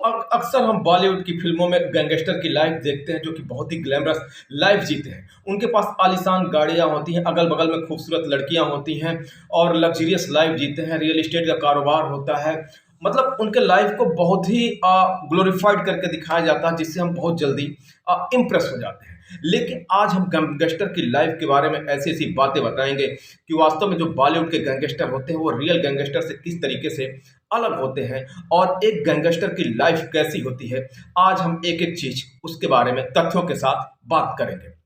अक्सर हम बॉलीवुड की फिल्मों में गैंगस्टर की लाइफ देखते हैं जो कि बहुत ही ग्लैमरस लाइफ जीते हैं। उनके पास आलीशान गाड़ियां होती हैं, अगल बगल में खूबसूरत लड़कियां होती हैं और लग्जरियस लाइफ जीते हैं। रियल एस्टेट का कारोबार होता है। मतलब उनके लाइफ को बहुत ही ग्लोरीफाइड करके दिखाया जाता है, जिससे हम बहुत जल्दी इम्प्रेस हो जाते हैं। लेकिन आज हम गैंगस्टर की लाइफ के बारे में ऐसी ऐसी बातें बताएंगे कि वास्तव में जो बॉलीवुड के गैंगस्टर होते हैं वो रियल गैंगस्टर से किस तरीके से अलग होते हैं और एक गैंगस्टर की लाइफ कैसी होती है। आज हम एक एक चीज उसके बारे में तथ्यों के साथ बात करेंगे।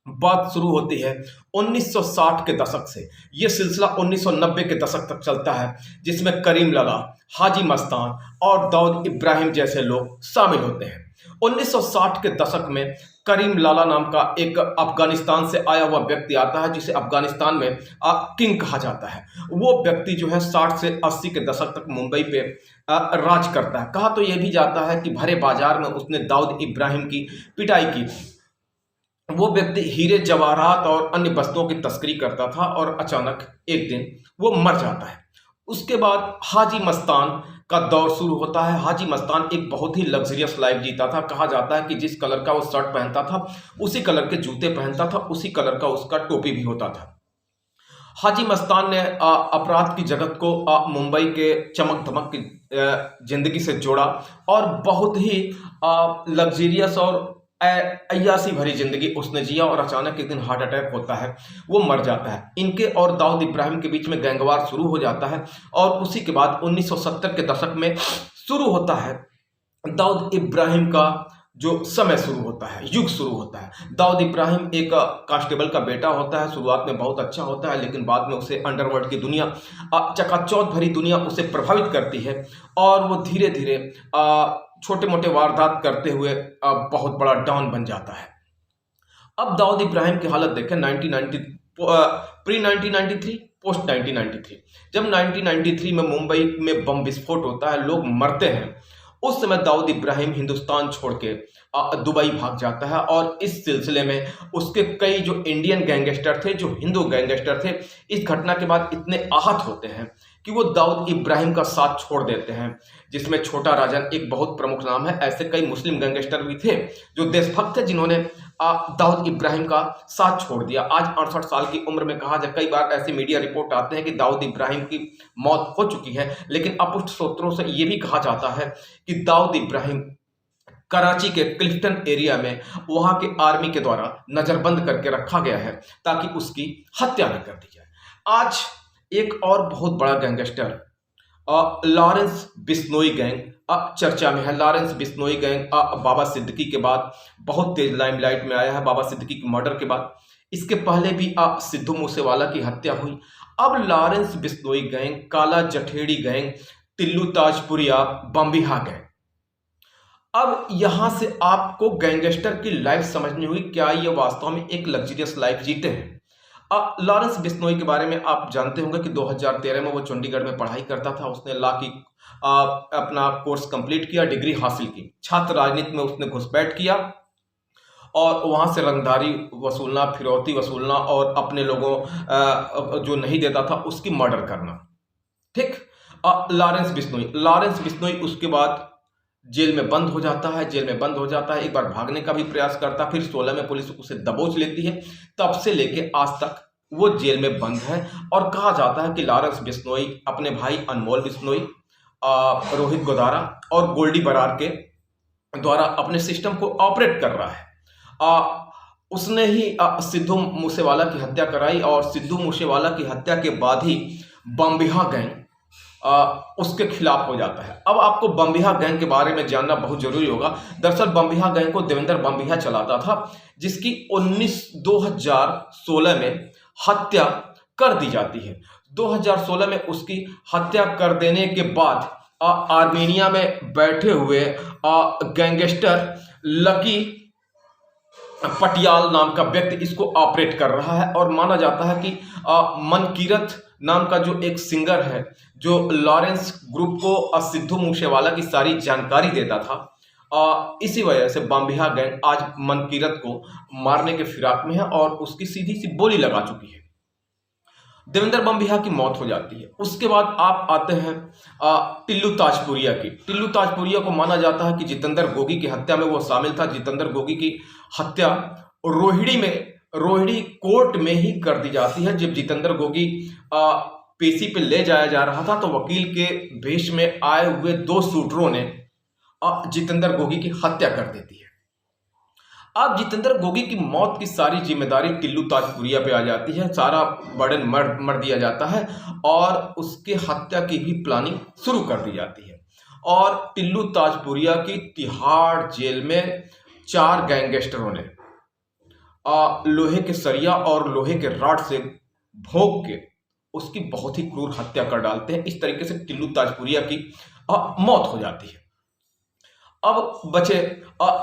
बात शुरू होती है 1960 के दशक से। यह सिलसिला 1990 के दशक तक चलता है, जिसमें करीम लाला, हाजी मस्तान और दाऊद इब्राहिम जैसे लोग शामिल होते हैं। 1960 के दशक में करीम लाला नाम का एक अफगानिस्तान से आया हुआ व्यक्ति आता है, जिसे अफगानिस्तान में किंग कहा जाता है। वो व्यक्ति जो है 60 से 80 के दशक तक मुंबई पे राज करता है। कहा तो यह भी जाता है कि भरे बाजार में उसने दाऊद इब्राहिम की पिटाई की। वो व्यक्ति हीरे जवाहरात और अन्य वस्तुओं की तस्करी करता था और अचानक एक दिन वो मर जाता है। उसके बाद हाजी मस्तान का दौर शुरू होता है। हाजी मस्तान एक बहुत ही लग्जरियस लाइफ जीता था। कहा जाता है कि जिस कलर का वो शर्ट पहनता था उसी कलर के जूते पहनता था, उसी कलर का उसका टोपी भी होता था। हाजी मस्तान ने अपराध की जगत को मुंबई के चमक धमक की जिंदगी से जोड़ा और बहुत ही लग्जरियस और अय्यासी भरी जिंदगी उसने जिया और अचानक एक दिन हार्ट अटैक होता है, वो मर जाता है। इनके और दाऊद इब्राहिम के बीच में गैंगवार शुरू हो जाता है और उसी के बाद 1970 के दशक में शुरू होता है दाऊद इब्राहिम का जो समय शुरू होता है, युग शुरू होता है। दाऊद इब्राहिम एक कांस्टेबल का बेटा होता है। शुरुआत में बहुत अच्छा होता है, लेकिन बाद में उसे अंडरवर्ल्ड की दुनिया, चकाचौंध भरी दुनिया उसे प्रभावित करती है और वो धीरे धीरे छोटे मोटे वारदात करते हुए बहुत बड़ा डॉन बन जाता है। अब दाऊद इब्राहिम की हालत देखें, 1990 प्री 1993 पोस्ट 1993। जब 1993 में मुंबई में बम विस्फोट होता है, लोग मरते हैं, उस समय दाऊद इब्राहिम हिंदुस्तान छोड़ के दुबई भाग जाता है और इस सिलसिले में उसके कई जो इंडियन गैंगस्टर थे, जो हिंदू गैंगस्टर थे, इस घटना के बाद इतने आहत होते हैं कि वो दाऊद इब्राहिम का साथ छोड़ देते हैं, जिसमें छोटा राजन एक बहुत प्रमुख नाम है। ऐसे कई मुस्लिम गैंगस्टर भी थे जो देशभक्त थे, जिन्होंने दाऊद इब्राहिम का साथ छोड़ दिया। आज 68 साल की उम्र में कहा जाए, कई बार ऐसे मीडिया रिपोर्ट आते हैं कि दाऊद इब्राहिम की मौत हो चुकी है, लेकिन अपुष्ट सूत्रों से यह भी कहा जाता है कि दाऊद इब्राहिम कराची के क्लिफ्टन एरिया में वहां के आर्मी के द्वारा नजरबंद करके रखा गया है ताकि उसकी हत्या न कर दी जाए। आज एक और बहुत बड़ा गैंगस्टर लॉरेंस बिश्नोई गैंग चर्चा में है। लॉरेंस बिश्नोई गैंग बाबा सिद्दीकी के बाद बहुत तेज लाइमलाइट में आया है। बाबा सिद्दीकी के मर्डर के बाद, इसके पहले भी सिद्धू मूसेवाला की हत्या हुई। अब लॉरेंस बिश्नोई गैंग, काला जठेड़ी गैंग, टिल्लू ताजपुरिया, बम्बिहा गैंग। अब यहां से आपको गैंगस्टर की लाइफ समझनी हुई, क्या ये वास्तव में एक लग्जरियस लाइफ जीते हैं। लॉरेंस बिश्नोई के बारे में आप जानते होंगे कि 2013 में वो चंडीगढ़ में पढ़ाई करता था। उसने लॉ की अपना कोर्स कंप्लीट किया, डिग्री हासिल की। छात्र राजनीति में उसने घुसपैठ किया और वहां से रंगदारी वसूलना, फिरौती वसूलना और अपने लोगों जो नहीं देता था उसकी मर्डर करना। ठीक। लॉरेंस बिश्नोई उसके बाद जेल में बंद हो जाता है। एक बार भागने का भी प्रयास करता, फिर 16 में पुलिस उसे दबोच लेती है। तब से लेके आज तक वो जेल में बंद है और कहा जाता है कि लॉरेंस बिश्नोई अपने भाई अनमोल बिश्नोई, रोहित गोदारा और गोल्डी बरार के द्वारा अपने सिस्टम को ऑपरेट कर रहा है। उसने ही सिद्धू मूसेवाला की हत्या कराई और सिद्धू मूसेवाला की हत्या के बाद ही बम्बिहा गैंग उसके खिलाफ हो जाता है। अब आपको बम्बिहा गैंग के बारे में जानना बहुत जरूरी होगा। दरअसल बम्बिहा गैंग को देवेंद्र बम्बिहा चलाता था, जिसकी 2016 में हत्या कर दी जाती है। 2016 में उसकी हत्या कर देने के बाद आर्मेनिया में बैठे हुए गैंगस्टर लकी पटियाल नाम का व्यक्ति इसको ऑपरेट कर रहा है और माना जाता है कि मनकीरत नाम का जो एक सिंगर है, जो लॉरेंस ग्रुप को सिद्धू मूसेवाला की सारी जानकारी देता था, इसी वजह से बम्बिहा गैंग आज मनकीरत को मारने के फिराक में है और उसकी सीधी सी बोली लगा चुकी है। देवेंद्र बम्बिहा की मौत हो जाती है। उसके बाद आप आते हैं टिल्लू ताजपुरिया की। टिल्लू ताजपुरिया को माना जाता है कि जितेंद्र गोगी की हत्या में वो शामिल था। जितेंद्र गोगी की हत्या रोहिणी कोर्ट में ही कर दी जाती है। जब जितेंद्र गोगी पेशी पे ले जाया जा रहा था तो वकील के भेष में आए हुए 2 शूटरों ने जितेंद्र गोगी की हत्या कर देती है। अब जितेंद्र गोगी की मौत की सारी जिम्मेदारी टिल्लू ताजपुरिया पे आ जाती है। सारा बर्डन मर दिया जाता है और उसके हत्या की भी प्लानिंग शुरू कर दी जाती है। और टिल्लू ताजपुरिया की तिहाड़ जेल में 4 गैंगस्टरों ने लोहे के सरिया और लोहे के रॉड से भोंक के उसकी बहुत ही क्रूर हत्या कर डालते हैं। इस तरीके से टिल्लू ताजपुरिया की मौत हो जाती है। अब बचे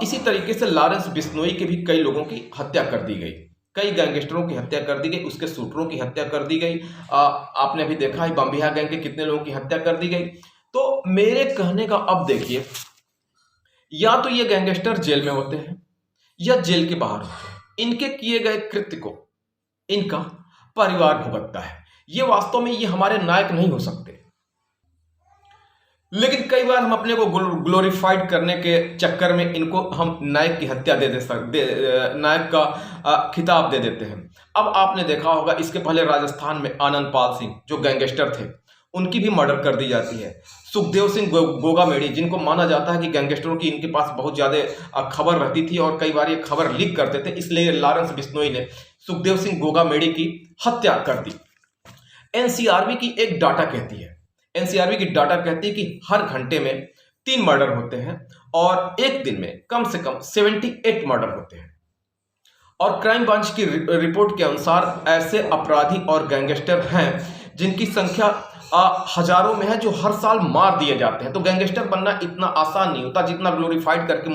इसी तरीके से लॉरेंस बिश्नोई के भी कई लोगों की हत्या कर दी गई, कई गैंगस्टरों की हत्या कर दी गई, उसके शूटरों की हत्या कर दी गई। आपने अभी देखा है बम्बिहा गैंग के कितने लोगों की हत्या कर दी गई। तो मेरे कहने का अब देखिए, या तो ये गैंगस्टर जेल में होते हैं या जेल के बाहर होते हैं। इनके किए गए कृत्य को इनका परिवार भुगतता है। ये वास्तव में ये हमारे नायक नहीं हो सकते, लेकिन कई बार हम अपने को ग्लोरीफाइड करने के चक्कर में इनको हम नायक की हत्या नायक का खिताब दे देते हैं। अब आपने देखा होगा इसके पहले राजस्थान में आनंद पाल सिंह जो गैंगस्टर थे उनकी भी मर्डर कर दी जाती है। सुखदेव सिंह गोगामेडी जिनको माना जाता है कि गैंगस्टरों की इनके पास बहुत ज़्यादा खबर रहती थी और कई बार ये खबर लीक करते थे, इसलिए लॉरेंस बिश्नोई ने सुखदेव सिंह गोगामेडी की हत्या कर दी। एनसीआरबी की एक डाटा कहती है, एनसीआरबी की डाटा कहती है कि हर घंटे में 3 मर्डर होते हैं और एक दिन में कम से कम 78 मर्डर होते हैं। और क्राइम ब्रांच की रिपोर्ट के अनुसार ऐसे अपराधी और गैंगस्टर हैं जिनकी संख्या हजारों में है जो हर साल मार दिए जाते हैं। तो गैंगस्टर बनना इतना आसान नहीं होता जितना ग्लोरीफाइड करके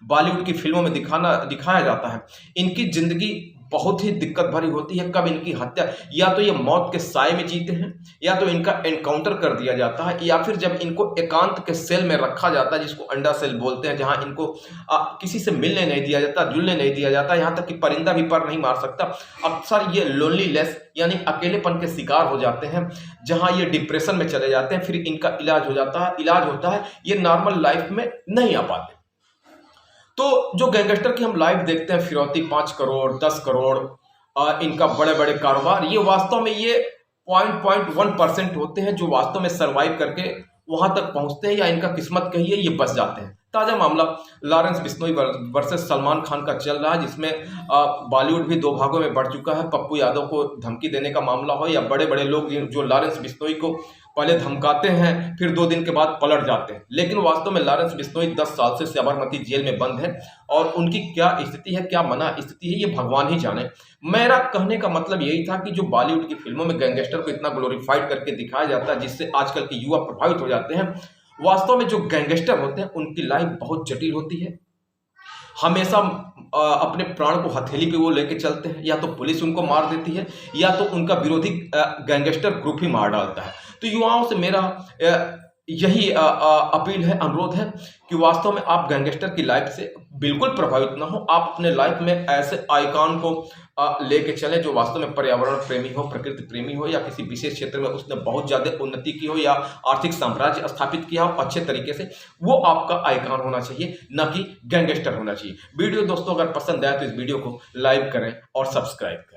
बॉलीवुड की फिल्मों में दिखाया जाता है। इनकी जिंदगी बहुत ही दिक्कत भरी होती है। कब इनकी हत्या, या तो ये मौत के साए में जीते हैं या तो इनका एनकाउंटर कर दिया जाता है, या फिर जब इनको एकांत के सेल में रखा जाता है जिसको अंडा सेल बोलते हैं, जहां इनको किसी से मिलने नहीं दिया जाता, जुलने नहीं दिया जाता, यहाँ तक कि परिंदा भी पर नहीं मार सकता। अक्सर ये लोनलीनेस यानी अकेलेपन के शिकार हो जाते हैं, जहां ये डिप्रेशन में चले जाते हैं। फिर इनका इलाज होता है, ये नॉर्मल लाइफ में नहीं आ पाते। तो जो गैंगस्टर की हम लाइव देखते हैं, फिरौती 5 करोड़ 10 करोड़, इनका बड़े बड़े कारोबार, ये वास्तव में ये 0.1% होते हैं जो वास्तव में सरवाइव करके वहां तक पहुंचते हैं, या इनका किस्मत कहिए ये बच जाते हैं। ताजा मामला लॉरेंस बिश्नोई वर्सेस सलमान खान का चल रहा है, जिसमें बॉलीवुड भी 2 भागों में बढ़ चुका है। पप्पू यादव को धमकी देने का मामला हो या बड़े बड़े लोग जो लॉरेंस बिश्नोई को पहले धमकाते हैं फिर 2 दिन के बाद पलट जाते हैं। लेकिन वास्तव में लॉरेंस बिश्नोई 10 साल से साबरमती जेल में बंद है और उनकी क्या स्थिति है, क्या मना स्थिति है, ये भगवान ही जाने। मेरा कहने का मतलब यही था कि जो बॉलीवुड की फिल्मों में गैंगस्टर को इतना ग्लोरीफाइड करके दिखाया जाता है जिससे आजकल के युवा प्रभावित हो जाते हैं, वास्तव में जो गैंगस्टर होते हैं उनकी लाइफ बहुत जटिल होती है। हमेशा अपने प्राण को हथेली पे वो लेके चलते हैं, या तो पुलिस उनको मार देती है या तो उनका विरोधी गैंगस्टर ग्रुप ही मार डालता है। तो युवाओं से मेरा यही अपील है, अनुरोध है कि वास्तव में आप गैंगस्टर की लाइफ से बिल्कुल प्रभावित ना हो। आप अपने लाइफ में ऐसे आइकॉन को लेके चलें जो वास्तव में पर्यावरण प्रेमी हो, प्रकृति प्रेमी हो, या किसी विशेष क्षेत्र में उसने बहुत ज़्यादा उन्नति की हो या आर्थिक साम्राज्य स्थापित किया हो अच्छे तरीके से, वो आपका आइकॉन होना चाहिए, ना कि गैंगस्टर होना चाहिए। वीडियो दोस्तों अगर पसंद आए तो इस वीडियो को लाइक करें और सब्सक्राइब करें।